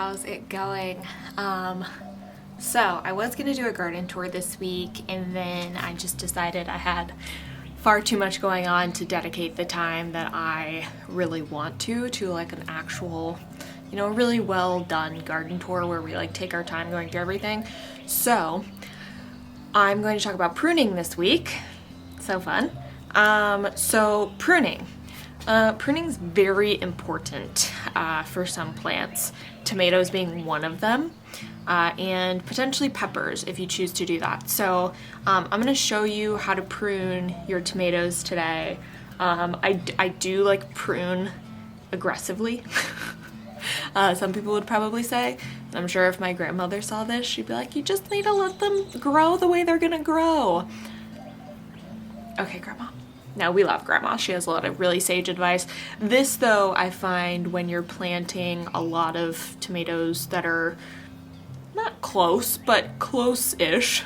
how's it going? So I was gonna do a garden tour this week, and then I just decided I had far too much going on to dedicate the time that I really want to like an actual, you know, really well done garden tour where we like take our time going through everything. So I'm going to talk about pruning this week. So fun. So pruning. Pruning is very important for some plants, tomatoes being one of them, and potentially peppers if you choose to do that. So I'm going to show you how to prune your tomatoes today. I do like prune aggressively. Some people would probably say. I'm sure if my grandmother saw this, she'd be like, you just need to let them grow the way they're going to grow. Okay, Grandma. No, we love Grandma. She has a lot of really sage advice. This, though, I find when you're planting a lot of tomatoes that are not close, but close-ish,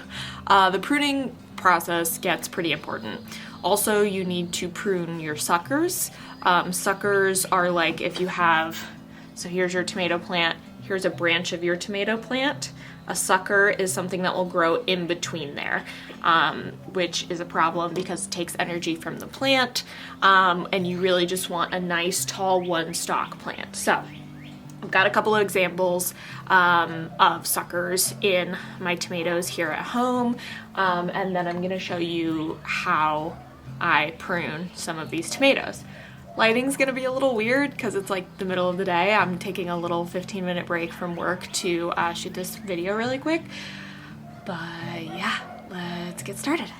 the pruning process gets pretty important. Also, you need to prune your suckers. Suckers are like if you have, so here's your tomato plant, here's a branch of your tomato plant. A sucker is something that will grow in between there, which is a problem because it takes energy from the plant, and you really just want a nice tall one stalk plant. So I've got a couple of examples of suckers in my tomatoes here at home, and then I'm going to show you how I prune some of these tomatoes. Lighting's gonna be a little weird because it's like the middle of the day. I'm taking a little 15-minute break from work to shoot this video really quick. But yeah, let's get started.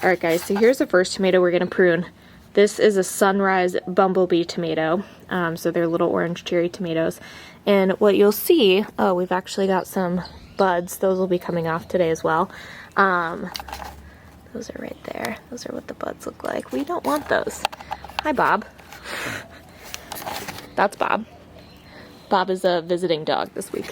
All right, guys, so here's the first tomato we're gonna prune. This is a Sunrise Bumblebee tomato. So they're little orange cherry tomatoes. And what you'll see, oh, we've actually got some buds. Those will be coming off today as well. Those are right there. Those are what the buds look like. We don't want those. Hi, Bob. That's Bob. Bob is a visiting dog this week.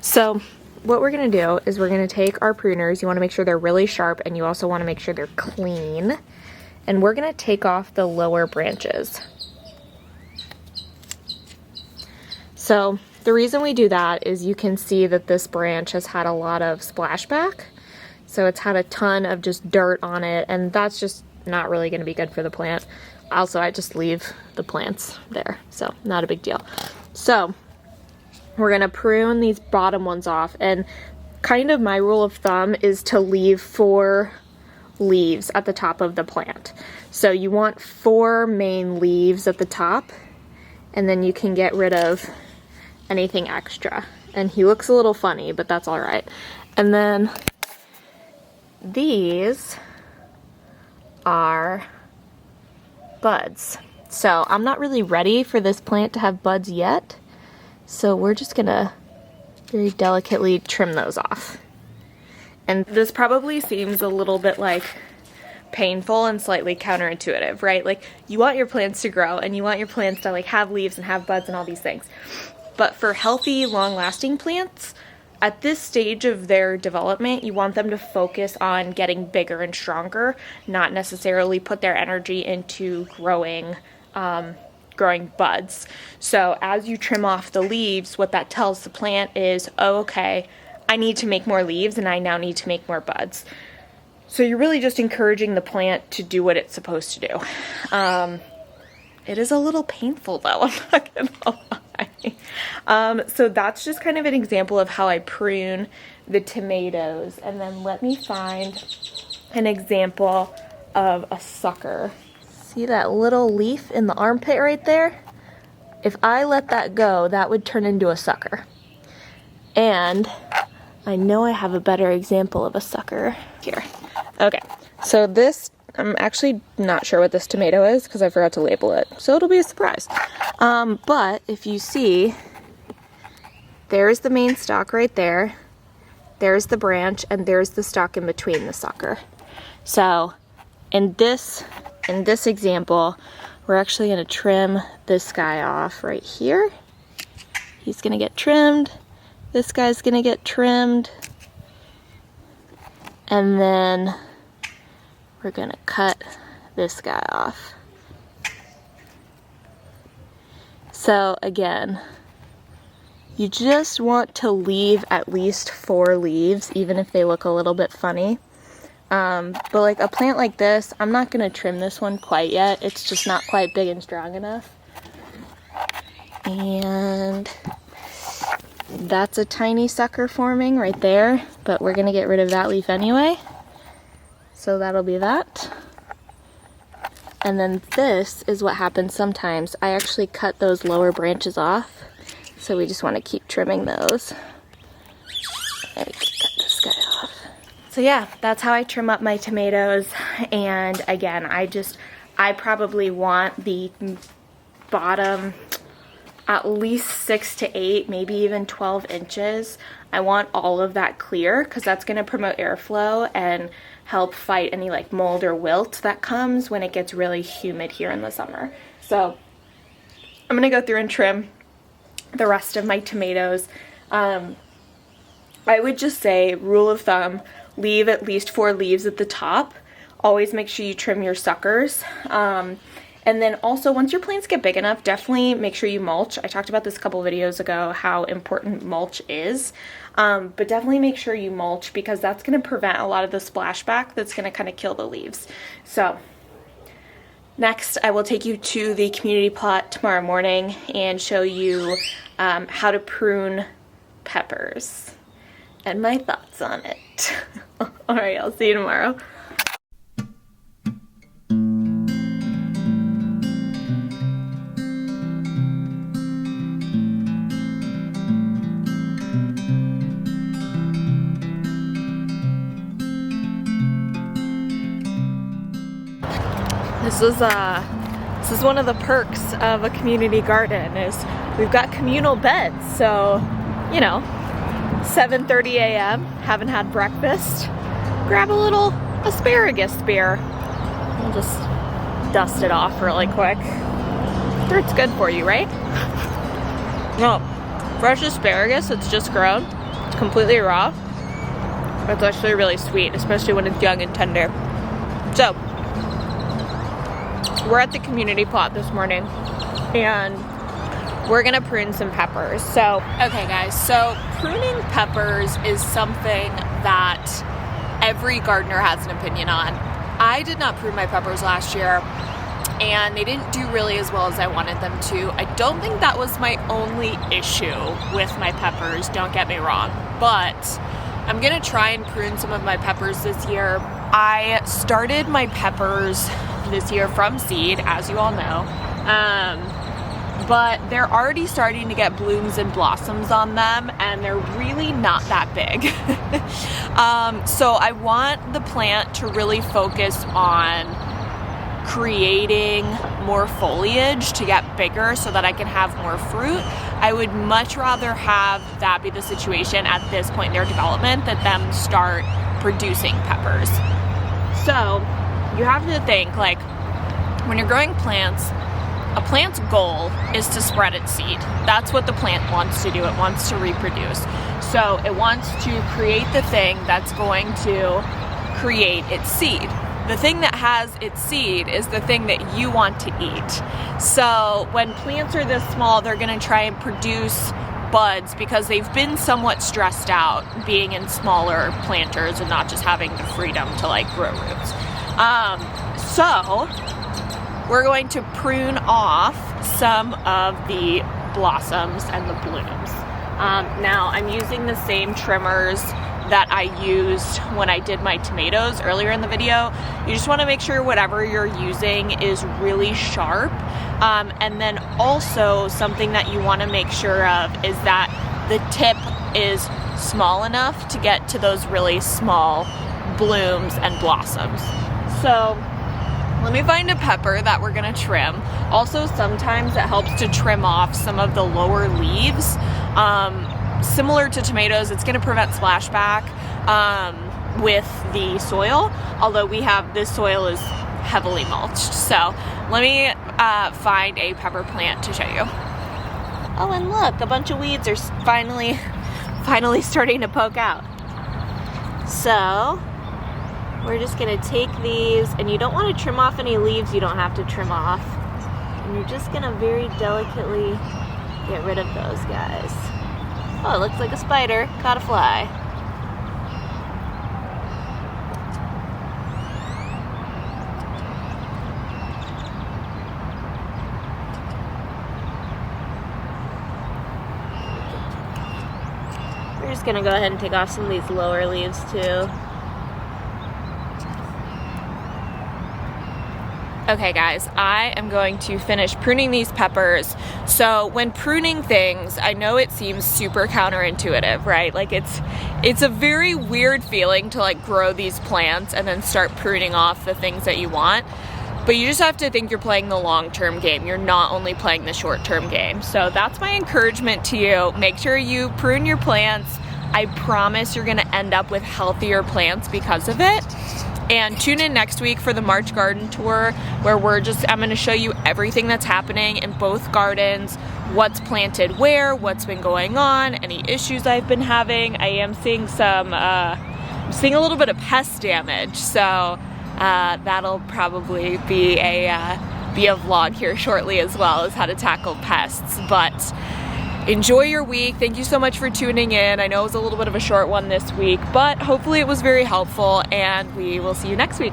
So what we're going to do is we're going to take our pruners. You want to make sure they're really sharp, and you also want to make sure they're clean. And we're going to take off the lower branches. So the reason we do that is you can see that this branch has had a lot of splashback. So it's had a ton of just dirt on it, and that's just not really going to be good for the plant. Also, I just leave the plants there, so not a big deal. So we're going to prune these bottom ones off, and kind of my rule of thumb is to leave 4 leaves at the top of the plant. So you want 4 main leaves at the top, and then you can get rid of anything extra. And he looks a little funny, but that's all right. And then these are buds. So I'm not really ready for this plant to have buds yet, so we're just gonna very delicately trim those off. And this probably seems a little bit like painful and slightly counterintuitive, right? Like, you want your plants to grow and you want your plants to like have leaves and have buds and all these things, but for healthy, long-lasting plants, at this stage of their development, you want them to focus on getting bigger and stronger, not necessarily put their energy into growing buds. So as you trim off the leaves, what that tells the plant is, oh, okay, I need to make more leaves and I now need to make more buds. So you're really just encouraging the plant to do what it's supposed to do. It is a little painful though, I'm not gonna lie. So that's just kind of an example of how I prune the tomatoes. And then let me find an example of a sucker. See that little leaf in the armpit right there? If I let that go, that would turn into a sucker. And I know I have a better example of a sucker here. Okay, so this, I'm actually not sure what this tomato is because I forgot to label it, so it'll be a surprise. But if you see, there's the main stalk right there, there's the branch, and there's the stalk in between the sucker. So in this example, we're actually going to trim this guy off right here. He's going to get trimmed. This guy's going to get trimmed. And then we're going to cut this guy off. So again, you just want to leave at least 4 leaves, even if they look a little bit funny. But like a plant like this, I'm not gonna trim this one quite yet. It's just not quite big and strong enough. And that's a tiny sucker forming right there, but we're gonna get rid of that leaf anyway. So that'll be that. And then this is what happens sometimes. I actually cut those lower branches off. So we just want to keep trimming those. And we can cut this guy off. So yeah, that's how I trim up my tomatoes. And again, I probably want the bottom at least 6 to 8, maybe even 12 inches. I want all of that clear because that's going to promote airflow and help fight any like mold or wilt that comes when it gets really humid here in the summer. So I'm going to go through and trim the rest of my tomatoes. I would just say, rule of thumb, leave at least 4 leaves at the top. Always make sure you trim your suckers. And then also, once your plants get big enough, definitely make sure you mulch. I talked about this a couple videos ago, how important mulch is. But definitely make sure you mulch because that's going to prevent a lot of the splashback that's going to kind of kill the leaves. So next, I will take you to the community plot tomorrow morning and show you how to prune peppers and my thoughts on it. All right, I'll see you tomorrow. This is one of the perks of a community garden is we've got communal beds. So, you know, 7:30 a.m., haven't had breakfast, grab a little asparagus spear. We'll just dust it off really quick. It's good for you, right? No, fresh asparagus, it's just grown. It's completely raw. It's actually really sweet, especially when it's young and tender. So, we're at the community plot this morning and we're gonna prune some peppers. So, okay guys, so pruning peppers is something that every gardener has an opinion on. I did not prune my peppers last year and they didn't do really as well as I wanted them to. I don't think that was my only issue with my peppers, don't get me wrong, but I'm gonna try and prune some of my peppers this year. I started my peppers this year from seed, as you all know, but they're already starting to get blooms and blossoms on them and they're really not that big. So I want the plant to really focus on creating more foliage to get bigger so that I can have more fruit. I would much rather have that be the situation at this point in their development than them start producing peppers. So you have to think, like, when you're growing plants, a plant's goal is to spread its seed. That's what the plant wants to do. It wants to reproduce. So it wants to create the thing that's going to create its seed. The thing that has its seed is the thing that you want to eat. So when plants are this small, they're going to try and produce buds because they've been somewhat stressed out being in smaller planters and not just having the freedom to like grow roots. So we're going to prune off some of the blossoms and the blooms. Now I'm using the same trimmers that I used when I did my tomatoes earlier in the video. You just want to make sure whatever you're using is really sharp. And then also something that you want to make sure of is that the tip is small enough to get to those really small blooms and blossoms. So let me find a pepper that we're gonna trim. Also, sometimes it helps to trim off some of the lower leaves. Similar to tomatoes, it's gonna prevent splashback with the soil, although this soil is heavily mulched. So let me find a pepper plant to show you. Oh, and look, a bunch of weeds are finally starting to poke out. So we're just gonna take these, and you don't want to trim off any leaves you don't have to trim off. And you're just gonna very delicately get rid of those guys. Oh, it looks like a spider. Caught a fly. We're just gonna go ahead and take off some of these lower leaves too. Okay guys, I am going to finish pruning these peppers. So when pruning things, I know it seems super counterintuitive, right? Like it's a very weird feeling to like grow these plants and then start pruning off the things that you want. But you just have to think you're playing the long-term game. You're not only playing the short-term game. So that's my encouragement to you. Make sure you prune your plants. I promise you're gonna end up with healthier plants because of it. And tune in next week for the March garden tour where I'm gonna show you everything that's happening in both gardens, what's planted where, what's been going on, any issues I've been having. I am seeing I'm seeing a little bit of pest damage, so that'll probably be a vlog here shortly as well, as how to tackle pests. But enjoy your week. Thank you so much for tuning in. I know it was a little bit of a short one this week, but hopefully it was very helpful, and we will see you next week.